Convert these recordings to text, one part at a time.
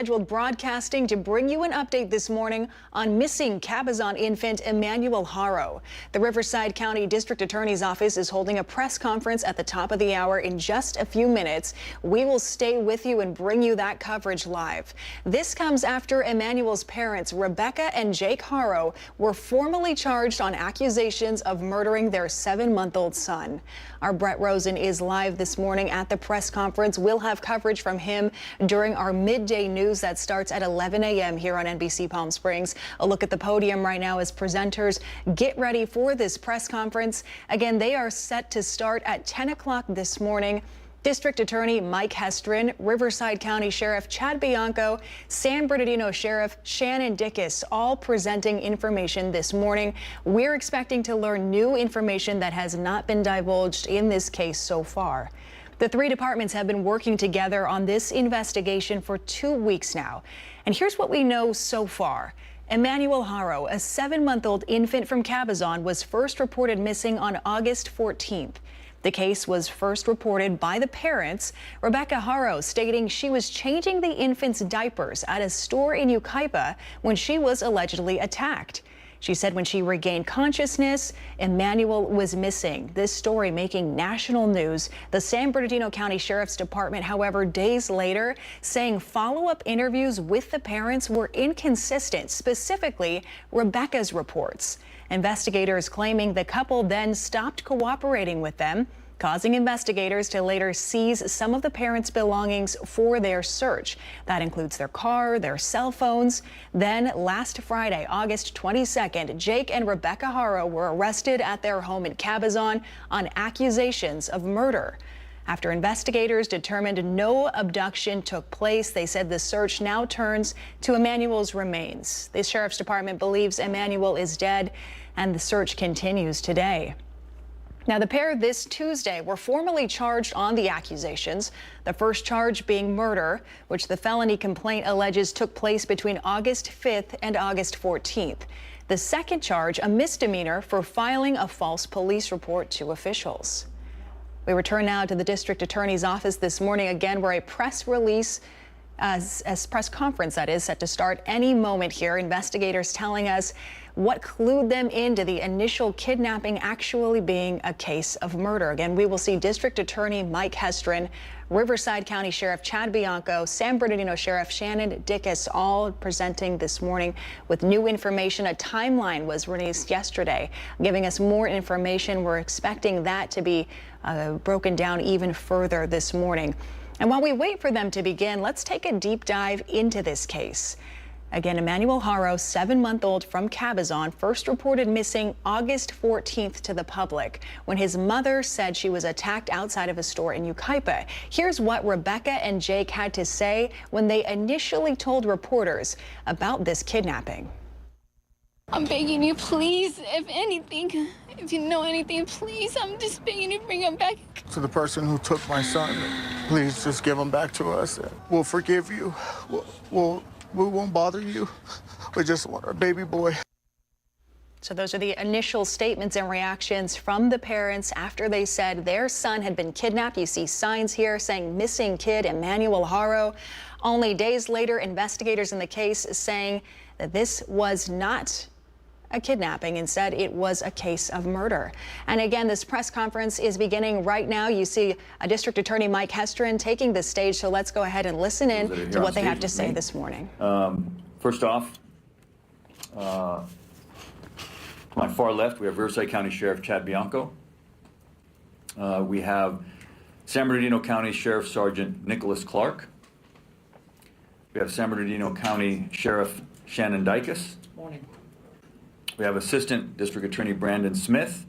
Scheduled broadcasting to bring you an update this morning on missing Cabazon infant Emmanuel Haro. The Riverside County District Attorney's Office is holding a press conference at the top of the hour in just a few minutes. We will stay with you and bring you that coverage live. This comes after Emmanuel's parents, Rebecca and Jake Haro, were formally charged on accusations of murdering their 7-month-old son. Our Brett Rosen is live this morning at the press conference. We'll have coverage from him during our midday news that starts at 11 a.m. here on NBC Palm Springs. A look at the podium right now as presenters get ready for this press conference. Again, they are set to start at 10 o'clock this morning. District Attorney Mike Hestrin, Riverside County Sheriff Chad Bianco, San Bernardino Sheriff Shannon Dickus, all presenting information this morning. We're expecting to learn new information that has not been divulged in this case so far. The three departments have been working together on this investigation for 2 weeks now. And here's what we know so far. Emmanuel Haro, a 7-month-old infant from Cabazon, was first reported missing on August 14th. The case was first reported by the parents, Rebecca Haro, stating she was changing the infant's diapers at a store in Yucaipa when she was allegedly attacked. She said when she regained consciousness, Emmanuel was missing. This story making national news. The San Bernardino County Sheriff's Department, however, days later, saying follow-up interviews with the parents were inconsistent, specifically Rebecca's reports. Investigators claiming the couple then stopped cooperating with them, causing investigators to later seize some of the parents' belongings for their search. That includes their car, their cell phones. Then last Friday, August 22nd, Jake and Rebecca Haro were arrested at their home in Cabazon on accusations of murder. After investigators determined no abduction took place, they said the search now turns to Emmanuel's remains. The Sheriff's Department believes Emmanuel is dead, and the search continues today. Now, the pair this Tuesday were formally charged on the accusations, the first charge being murder, which the felony complaint alleges took place between August 5th and August 14th. The second charge, a misdemeanor for filing a false police report to officials. We return now to the district attorney's office this morning again, where a press release, as press conference that is, set to start any moment here. Investigators telling us what clued them into the initial kidnapping actually being a case of murder. Again, we will see District Attorney Mike Hestrin, Riverside County Sheriff Chad Bianco, San Bernardino Sheriff Shannon Dickus, all presenting this morning with new information. A timeline was released yesterday, giving us more information. We're expecting that to be broken down even further this morning. And while we wait for them to begin, let's take a deep dive into this case. Again, Emmanuel Haro, 7-month-old from Cabazon, first reported missing August 14th to the public when his mother said she was attacked outside of a store in Yucaipa. Here's what Rebecca and Jake had to say when they initially told reporters about this kidnapping. I'm begging you, please, if anything, if you know anything, please, I'm just begging you, bring him back. To the person who took my son, please just give him back to us. We'll forgive you. We won't bother you. We just want our baby boy. So those are the initial statements and reactions from the parents after they said their son had been kidnapped. You see signs here saying missing kid Emmanuel Haro. Only days later, investigators in the case saying that this was not a kidnapping. Instead, it was a case of murder. And again, this press conference is beginning right now. You see District Attorney Mike Hestrin taking the stage. So let's go ahead and listen in to what they have to say this morning. First off, to my far left, we have Riverside County Sheriff Chad Bianco. We have San Bernardino County Sheriff Sergeant Nicholas Clark. We have San Bernardino County Sheriff Shannon Dickus. Morning. We have Assistant District Attorney Brandon Smith,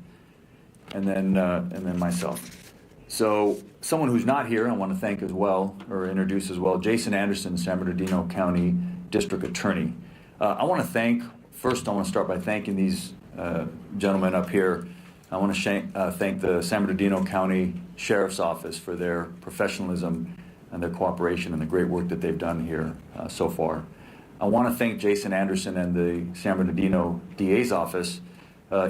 and then myself. So someone who's not here, I want to thank as well, or introduce as well, Jason Anderson, San Bernardino County District Attorney. I want to start by thanking these gentlemen up here. I want to thank the San Bernardino County Sheriff's Office for their professionalism and their cooperation and the great work that they've done here so far. I want to thank Jason Anderson and the San Bernardino DA's office.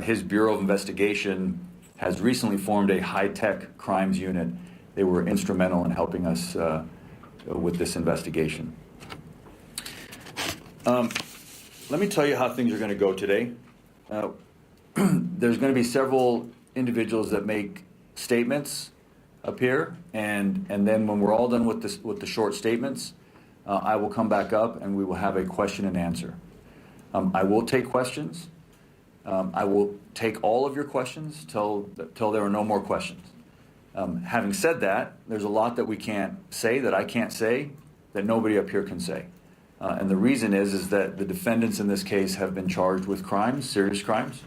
His Bureau of Investigation has recently formed a high-tech crimes unit. They were instrumental in helping us with this investigation. Let me tell you how things are going to go today. There's going to be several individuals that make statements up here, and then when we're all done with the short statements, I will come back up and we will have a question and answer. I will take questions. I will take all of your questions till there are no more questions. Having said that, there's a lot that we can't say, that I can't say, that nobody up here can say. And the reason is that the defendants in this case have been charged with crimes, serious crimes.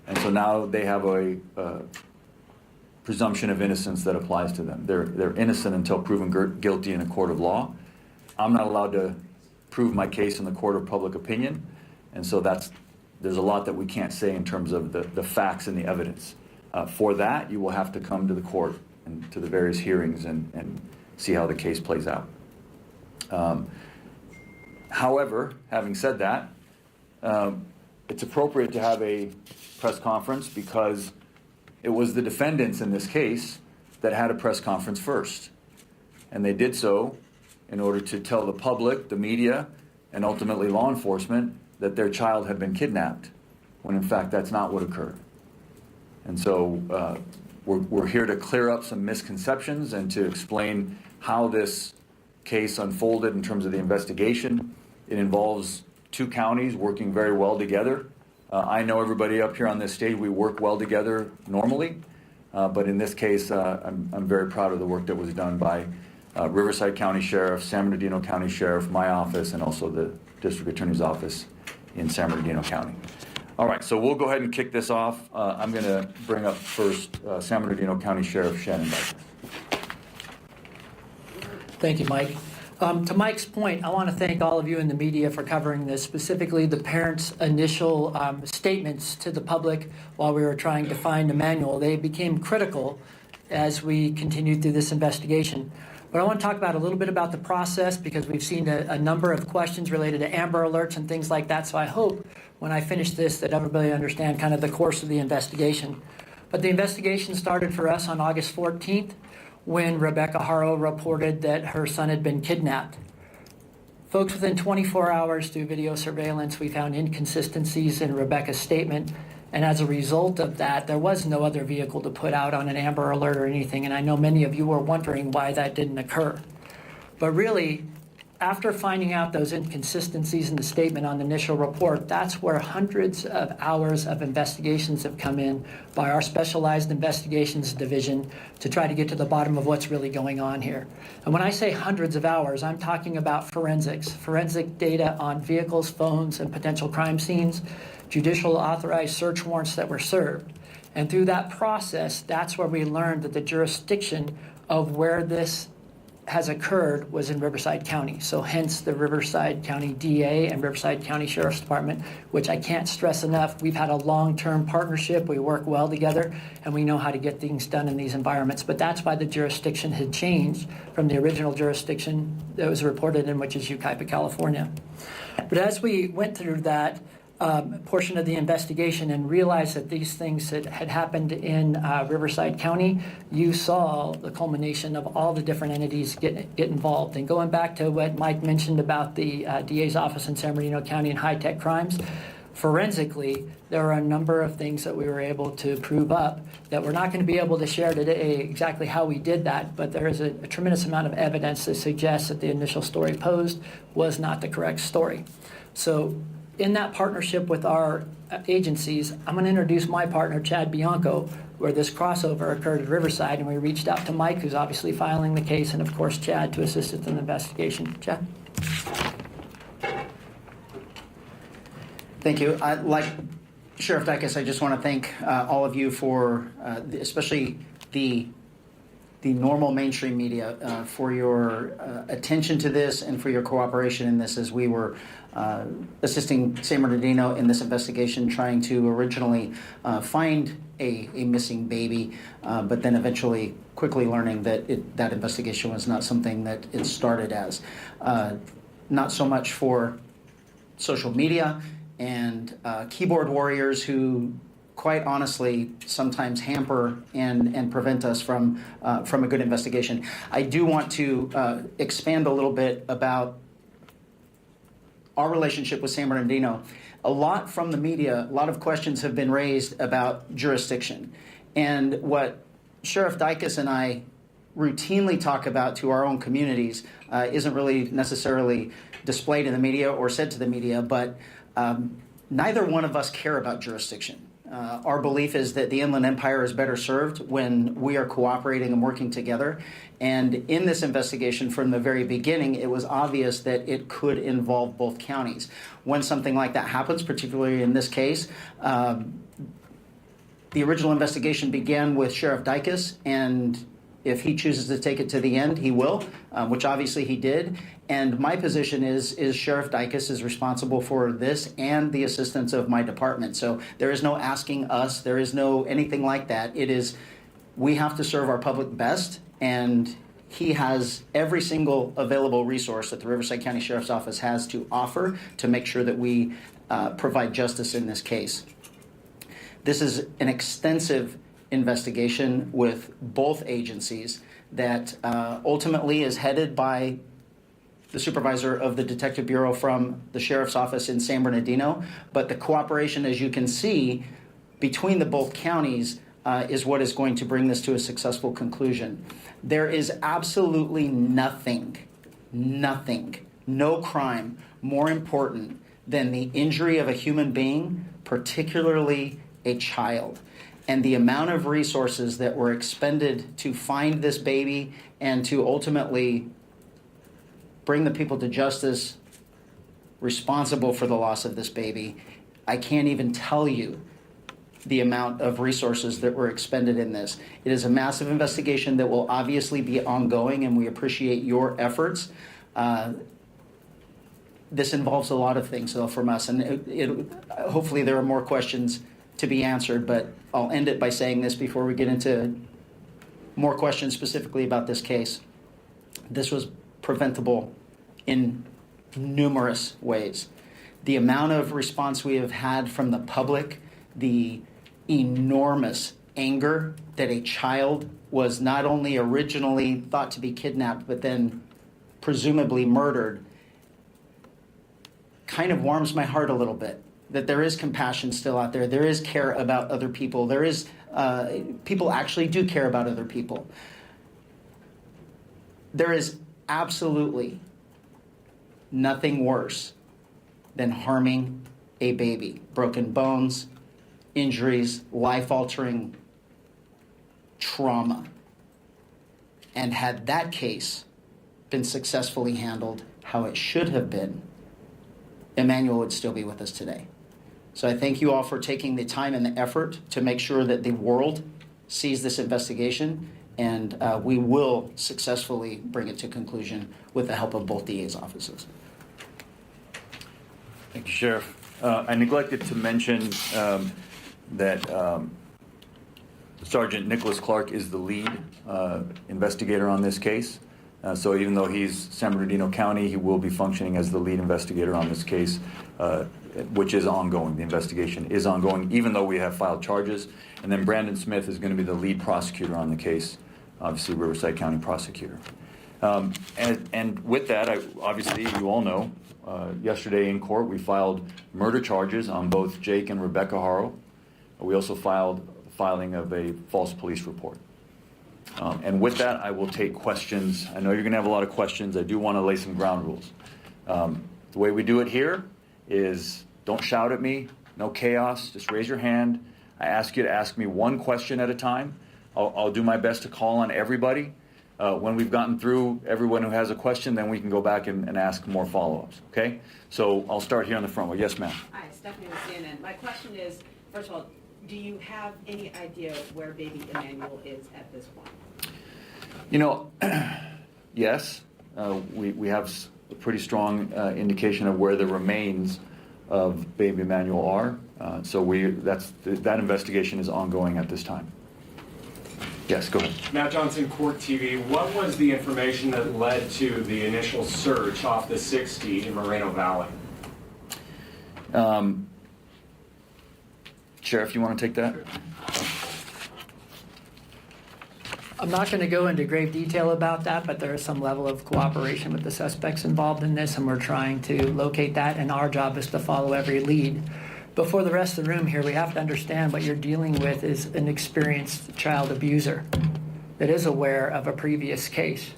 And so now they have a presumption of innocence that applies to them. They're innocent until proven guilty in a court of law. I'm not allowed to prove my case in the court of public opinion. And so there's a lot that we can't say in terms of the facts and the evidence. For that, you will have to come to the court and to the various hearings and see how the case plays out. However, having said that, it's appropriate to have a press conference because it was the defendants in this case that had a press conference first. And they did so in order to tell the public, the media, and ultimately law enforcement that their child had been kidnapped, when in fact that's not what occurred. And so we're here to clear up some misconceptions and to explain how this case unfolded in terms of the investigation. It involves two counties working very well together. I know everybody up here on this stage, we work well together normally, but in this case, I'm very proud of the work that was done by Riverside County Sheriff, San Bernardino County Sheriff, my office, and also the District Attorney's Office in San Bernardino County. All right, so we'll go ahead and kick this off. I'm going to bring up first San Bernardino County Sheriff Shannon Becker. Thank you, Mike. To Mike's point, I want to thank all of you in the media for covering this, specifically the parents' initial statements to the public while we were trying to find the manual. They became critical as we continued through this investigation. But I want to talk about a little bit about the process because we've seen a number of questions related to Amber Alerts and things like that. So I hope when I finish this that everybody understand kind of the course of the investigation. But the investigation started for us on August 14th when Rebecca Haro reported that her son had been kidnapped. Folks, within 24 hours through video surveillance, we found inconsistencies in Rebecca's statement. And as a result of that, there was no other vehicle to put out on an Amber Alert or anything. And I know many of you were wondering why that didn't occur. But really, after finding out those inconsistencies in the statement on the initial report, that's where hundreds of hours of investigations have come in by our Specialized Investigations Division to try to get to the bottom of what's really going on here. And when I say hundreds of hours, I'm talking about forensic data on vehicles, phones, and potential crime scenes, judicial authorized search warrants that were served. And through that process, that's where we learned that the jurisdiction of where this has occurred was in Riverside County. So hence the Riverside County DA and Riverside County Sheriff's Department, which I can't stress enough. We've had a long-term partnership. We work well together, and we know how to get things done in these environments. But that's why the jurisdiction had changed from the original jurisdiction that was reported in, which is Yucaipa, California. But as we went through that portion of the investigation and realized that these things had happened in Riverside County, you saw the culmination of all the different entities get involved. And going back to what Mike mentioned about the DA's office in San Bernardino County and high-tech crimes, forensically, there are a number of things that we were able to prove up that we're not going to be able to share today exactly how we did that, but there is a tremendous amount of evidence that suggests that the initial story posed was not the correct story. So in that partnership with our agencies, I'm going to introduce my partner, Chad Bianco, where this crossover occurred at Riverside, and we reached out to Mike, who's obviously filing the case, and of course Chad to assist us in the investigation. Chad? Thank you. Like Sheriff Dicus, I just want to thank all of you for, especially the normal mainstream media, for your attention to this and for your cooperation in this as we were assisting San Bernardino in this investigation, trying to originally find a missing baby, but then eventually quickly learning that that investigation was not something that it started as. Not so much for social media and keyboard warriors who quite honestly sometimes hamper and prevent us from a good investigation. I do want to expand a little bit about our relationship with San Bernardino, a lot from the media, a lot of questions have been raised about jurisdiction. And what Sheriff Dicus and I routinely talk about to our own communities isn't really necessarily displayed in the media or said to the media, but neither one of us care about jurisdiction. Our belief is that the Inland Empire is better served when we are cooperating and working together. And in this investigation from the very beginning, it was obvious that it could involve both counties. When something like that happens, particularly in this case, the original investigation began with Sheriff Dicus, and if he chooses to take it to the end, he will, which obviously he did. And my position is Sheriff Dicus is responsible for this and the assistance of my department. So there is no asking us. There is no anything like that. It is, we have to serve our public best, and he has every single available resource that the Riverside County Sheriff's Office has to offer to make sure that we provide justice in this case. This is an extensive investigation with both agencies that ultimately is headed by the supervisor of the Detective Bureau from the Sheriff's Office in San Bernardino. But the cooperation, as you can see, between the both counties is what is going to bring this to a successful conclusion. There is absolutely nothing, no crime more important than the injury of a human being, particularly a child. And the amount of resources that were expended to find this baby and to ultimately bring the people to justice responsible for the loss of this baby, I can't even tell you the amount of resources that were expended in this. It is a massive investigation that will obviously be ongoing, and we appreciate your efforts. This involves a lot of things, though, from us, and hopefully there are more questions to be answered, but I'll end it by saying this before we get into more questions specifically about this case. This was preventable in numerous ways. The amount of response we have had from the public, the enormous anger that a child was not only originally thought to be kidnapped, but then presumably murdered, kind of warms my heart a little bit. That there is compassion still out there. There is care about other people. There is, people actually do care about other people. There is absolutely nothing worse than harming a baby. Broken bones, injuries, life-altering trauma. And had that case been successfully handled how it should have been, Emmanuel would still be with us today. So I thank you all for taking the time and the effort to make sure that the world sees this investigation, and we will successfully bring it to conclusion with the help of both DA's offices. Thank you, Sheriff. I neglected to mention that Sergeant Nicholas Clark is the lead investigator on this case. So even though he's San Bernardino County, he will be functioning as the lead investigator on this case, which is ongoing. The investigation is ongoing, even though we have filed charges. And then Brandon Smith is going to be the lead prosecutor on the case, obviously Riverside County prosecutor. And with that, obviously, you all know, yesterday in court we filed murder charges on both Jake and Rebecca Haro. We also filed the filing of a false police report. And with that, I will take questions. I know you're going to have a lot of questions. I do want to lay some ground rules. The way we do it here is don't shout at me, no chaos, just raise your hand. I ask you to ask me one question at a time. I'll do my best to call on everybody. When we've gotten through everyone who has a question, then we can go back and ask more follow-ups, okay? So I'll start here on the front row. Yes, ma'am. Hi, Stephanie with CNN. My question is, first of all, do you have any idea where baby Emmanuel is at this point? You know, yes, we have a pretty strong indication of where the remains of baby Emmanuel are. So that investigation is ongoing at this time. Yes, go ahead. Matt Johnson, Court TV. What was the information that led to the initial search off the 60 in Moreno Valley? Sheriff, you want to take that? I'm not going to go into grave detail about that, but there is some level of cooperation with the suspects involved in this, and we're trying to locate that, and our job is to follow every lead. But for the rest of the room here, we have to understand what you're dealing with is an experienced child abuser that is aware of a previous case,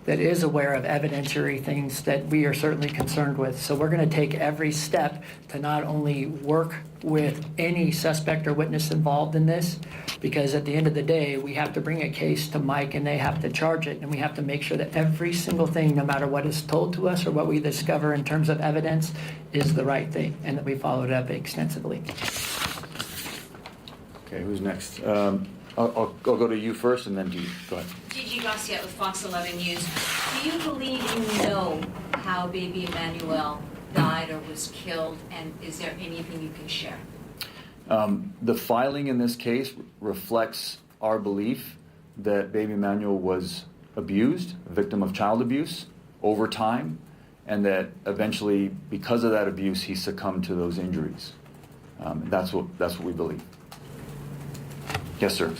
that is aware of evidentiary things that we are certainly concerned with. So we're going to take every step to not only work with any suspect or witness involved in this, because at the end of the day, we have to bring a case to Mike and they have to charge it, and we have to make sure that every single thing, no matter what is told to us or what we discover in terms of evidence, is the right thing, and that we follow it up extensively. Okay, who's next? I'll go to you first, and then to you. Go ahead. Gigi Garcia with Fox 11 News. Do you believe you know how baby Emmanuel died or was killed, and is there anything you can share? The filing in this case reflects our belief that baby Emmanuel was abused, a victim of child abuse, over time, and that eventually, because of that abuse, he succumbed to those injuries. That's what we believe. Yes, sir.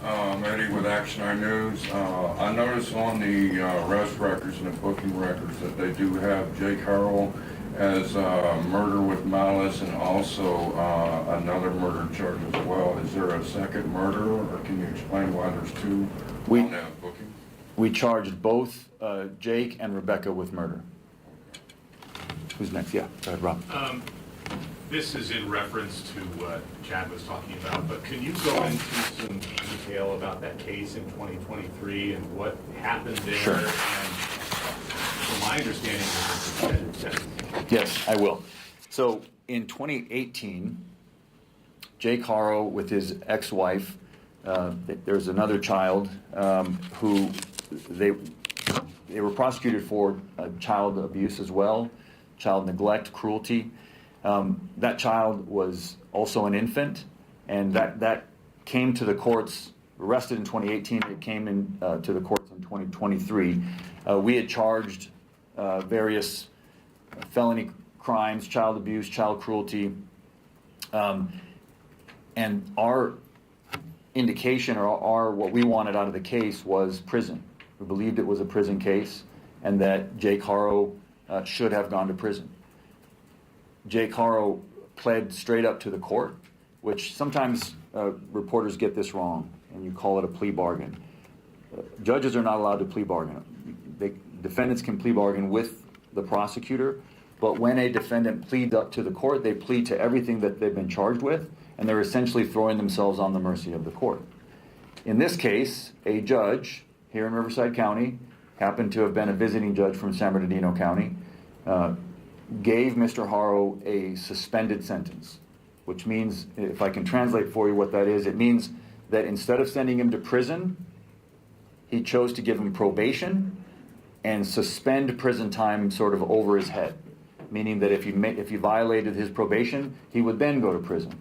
Eddie with Action Eye News. I noticed on the arrest records and the booking records that they do have Jake Haro as murder with malice and also another murder charge as well. Is there a second murder, or can you explain why there's two on that booking? We charged both Jake and Rebecca with murder. Who's next? Yeah, go ahead, Rob. This is in reference to what Chad was talking about, but can you go into some detail about that case in 2023 and what happened there? Sure. And from my understanding, Yes, I will. So in 2018, Jake Haro with his ex-wife, there's another child who they were prosecuted for child abuse as well, child neglect, cruelty. That child was also an infant, and that came to the courts, arrested in 2018, it came in to the courts in 2023. We had charged various felony crimes, child abuse, child cruelty, and our indication or what we wanted out of the case was prison. We believed it was a prison case and that Jake Haro should have gone to prison. Jake Haro pled straight up to the court, which sometimes reporters get this wrong, and you call it a plea bargain. Judges are not allowed to plea bargain. Defendants can plea bargain with the prosecutor, but when a defendant pleads up to the court, they plead to everything that they've been charged with, and they're essentially throwing themselves on the mercy of the court. In this case, a judge here in Riverside County, happened to have been a visiting judge from San Bernardino County, gave Mr. Haro a suspended sentence, which means, if I can translate for you what that is, it means that instead of sending him to prison, he chose to give him probation and suspend prison time sort of over his head, meaning that if he violated his probation, he would then go to prison.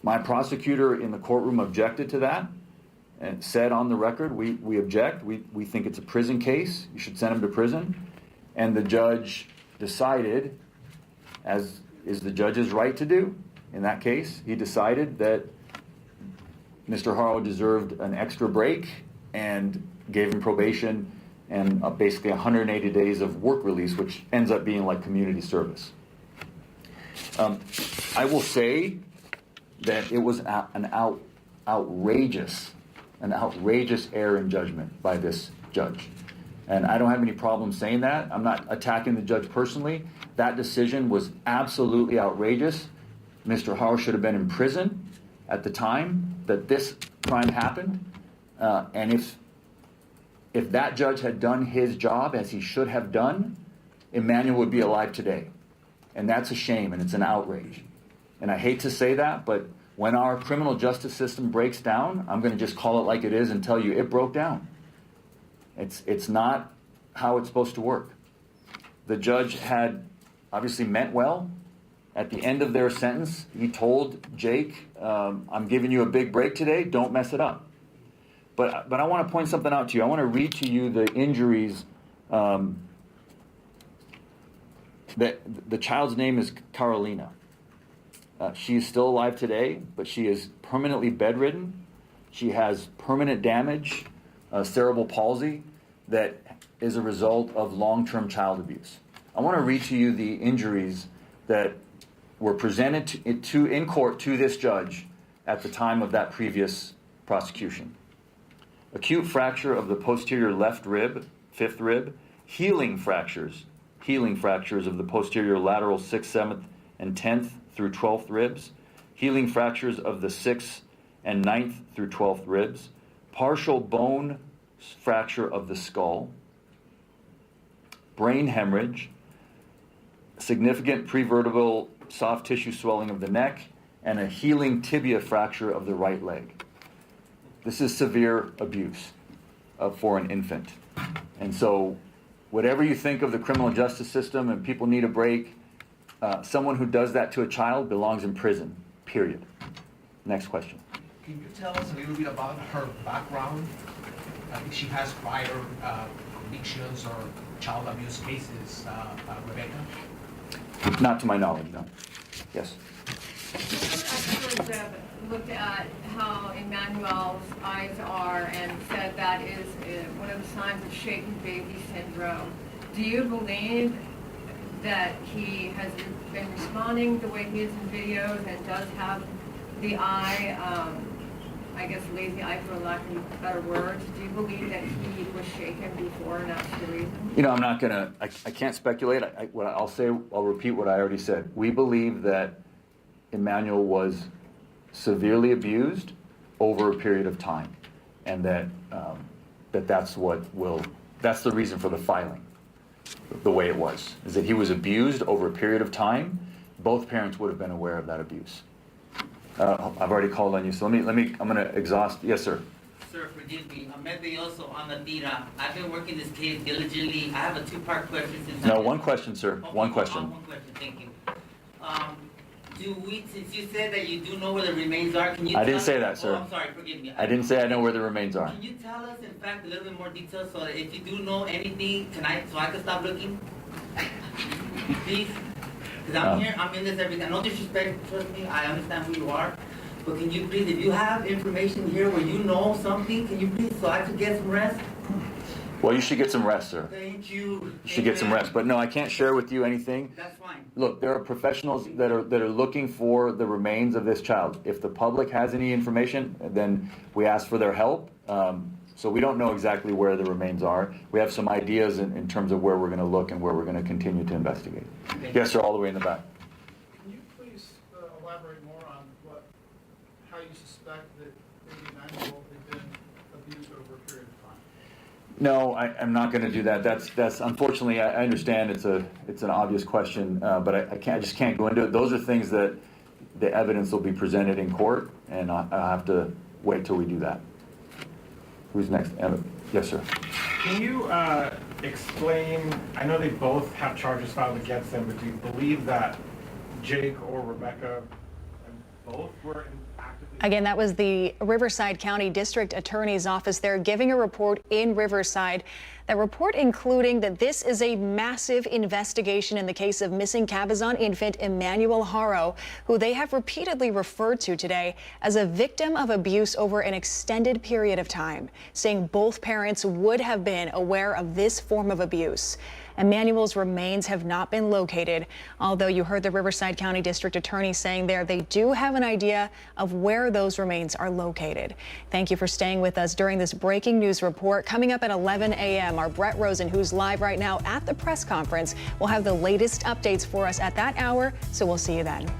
My prosecutor in the courtroom objected to that and said on the record, we object, we think it's a prison case, you should send him to prison. And the judge decided, as is the judge's right to do in that case, he decided that Mr. Haro deserved an extra break and gave him probation and basically 180 days of work release, which ends up being like community service. I will say that it was an outrageous error in judgment by this judge. And I don't have any problem saying that. I'm not attacking the judge personally. That decision was absolutely outrageous. Mr. Haro should have been in prison at the time that this crime happened. And if that judge had done his job as he should have done, Emmanuel would be alive today. And that's a shame, and it's an outrage. And I hate to say that, but when our criminal justice system breaks down, I'm going to just call it like it is and tell you it broke down. It's not how it's supposed to work. The judge had obviously meant well. At the end of their sentence, he told Jake, I'm giving you a big break today, don't mess it up. But I want to point something out to you. I want to read to you the injuries. That the child's name is Carolina. She is still alive today, but she is permanently bedridden. She has permanent damage cerebral palsy that is a result of long-term child abuse. I want to read to you the injuries that were presented in court to this judge at the time of that previous prosecution. Acute fracture of the posterior left rib, 5th rib, healing fractures of the posterior lateral 6th, 7th, and 10th through 12th ribs, healing fractures of the 6th and 9th through 12th ribs, partial bone fracture of the skull, brain hemorrhage, significant prevertebral soft tissue swelling of the neck, and a healing tibia fracture of the right leg. This is severe abuse for an infant. And so whatever you think of the criminal justice system and people need a break, someone who does that to a child belongs in prison, period. Next question. Can you tell us a little bit about her background? I think she has prior convictions or child abuse cases, Rebecca? Not to my knowledge, no. Yes. Looked at how Emmanuel's eyes are and said that is one of the signs of shaken baby syndrome. Do you believe that he has been responding the way he is in videos and does have the eye, I guess lazy eye for lack of better words? Do you believe that he was shaken before and that's the reason? You know, I'm not gonna, I can't speculate. What I'll say, I'll repeat what I already said. We believe that Emmanuel was severely abused over a period of time, and that that's the reason for the filing, the way it was, is that he was abused over a period of time. Both parents would have been aware of that abuse. I've already called on you, so let me. I'm going to exhaust. Yes, sir. Sir, forgive me. Ahmed Belloso on the Tira. I've been working this case diligently. I have a two-part question. No, one question, sir. Okay, one question. One question. Thank you. Since you said that you do know where the remains are, can you? I didn't say that, sir. Oh, I'm sorry. Forgive me. I didn't say I know where the remains are. Can you tell us, in fact, a little bit more detail, so that if you do know anything, so I can stop looking, please? Because I'm here. I'm in this every day. No disrespect. Trust me. I understand who you are. But can you please, if you have information here where you know something, can you please, so I could get some rest? Well, you should get some rest, sir. Thank you. You should get some rest. But no, I can't share with you anything. That's fine. Look, there are professionals that are looking for the remains of this child. If the public has any information, then we ask for their help. So we don't know exactly where the remains are. We have some ideas in terms of where we're going to look and where we're going to continue to investigate. Yes, sir, all the way in the back. Can you please elaborate more on how you suspect that baby Emmanuel had been abused over a period of time? No, I'm not going to do that. That's unfortunately, I understand it's an obvious question, but I just can't go into it. Those are things that the evidence will be presented in court, and I have to wait till we do that. Who's next? Yes, sir. Can you explain, I know they both have charges filed against them, but do you believe that Jake or Rebecca both were actively... Again, that was the Riverside County District Attorney's Office there giving a report in Riverside. That report including that this is a massive investigation in the case of missing Cabazon infant Emmanuel Haro, who they have repeatedly referred to today as a victim of abuse over an extended period of time, saying both parents would have been aware of this form of abuse. Emmanuel's remains have not been located, although you heard the Riverside County District Attorney saying there they do have an idea of where those remains are located. Thank you for staying with us during this breaking news report. Coming up at 11 a.m., our Brett Rosen, who's live right now at the press conference, will have the latest updates for us at that hour, so we'll see you then.